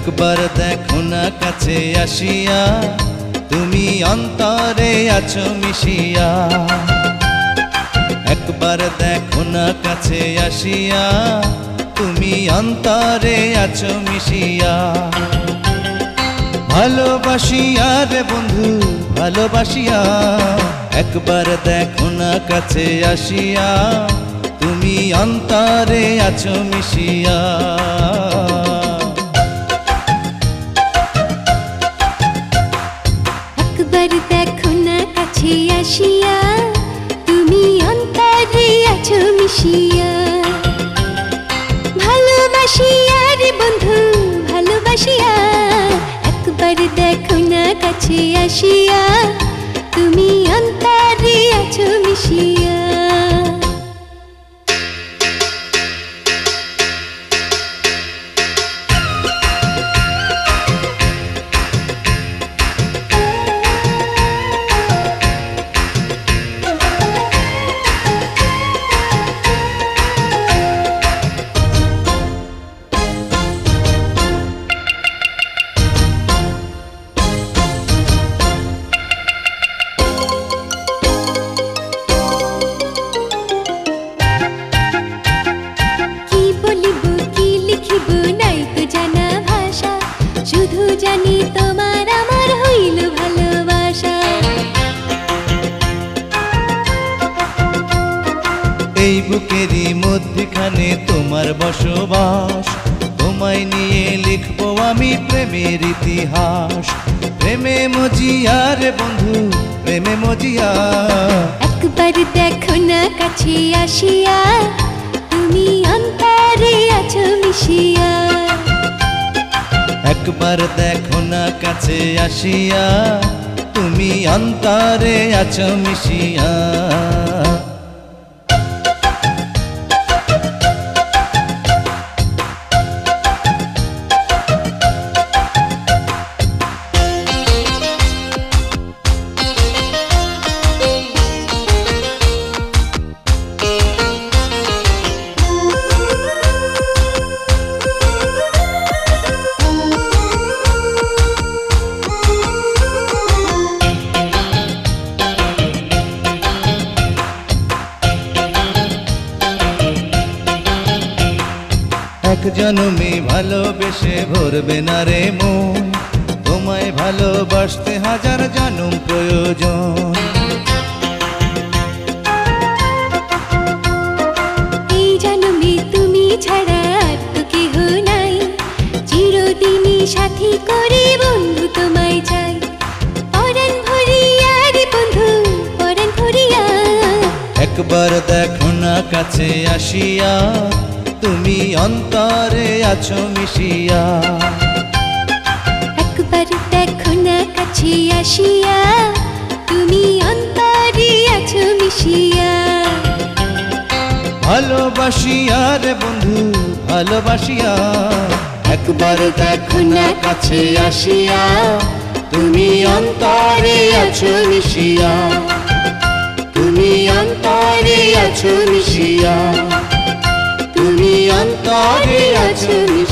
একবার দেখো না কাছে আসিয়া, তুমি অন্তরে আছো মিশিয়া। একবার দেখো না কাছে আসিয়া, তুমি অন্তরে আছো মিশিয়া। ভালোবাসিয়া রে বন্ধু ভালোবাসিয়া, একবার দেখো না কাছে আসিয়া, তুমি অন্তরে আছো মিশিয়া। একবার দেখো না কাছে আসিয়া, তুমি অন্তরে আছো মিশিয়া। ভালোবাসিয়া রে বন্ধু ভালোবাসিয়া, একবার দেখো না কাছে আসিয়া, তুমি অন্তরে আছো মিশিয়া। শুধু জানি তোমার আমার হইল ভালোবাসা। এই বুকেরই মধ্যখানে তোমার বসবাস, তোমায় নিয়ে লিখবো আমি প্রেমের ইতিহাস। প্রেমে মজিয়া রে বন্ধু প্রেমে মজিয়া, একবার দেখো না কাছে আসিয়া, তুমি অন্তরে আছো মিশিয়া। একবার দেখো না কাছে আসিয়া, তুমি অন্তরে আছো মিশিয়া। এক জনমে ভালোবেসে ভরবে না রে মন, তোমায় ভালোবাসতে হাজার জনম প্রয়োজন। এই জন্মে তুমি ছাড়া আর তো কেহ নাই, চিরদিনই সাথী করে বন্ধু তোমায় চাই। পরাণ ভরিয়া রে বন্ধু পরাণ ভরিয়া, একবার দেখো না কাছে আসিয়া, তুমি অন্তরে আছো মিশিয়া। একবার দেখো না কাছে আসিয়া, তুমি অন্তরে আছো মিশিয়া। ভালোবাসিয়া রে বন্ধু ভালোবাসিয়া, একবার দেখো না কাছে আসিয়া, তুমি অন্তরে আছো মিশিয়া। তুমি অন্তরে আছো মিশিয়া, তুমি অন্তরে আছো মিশিয়া।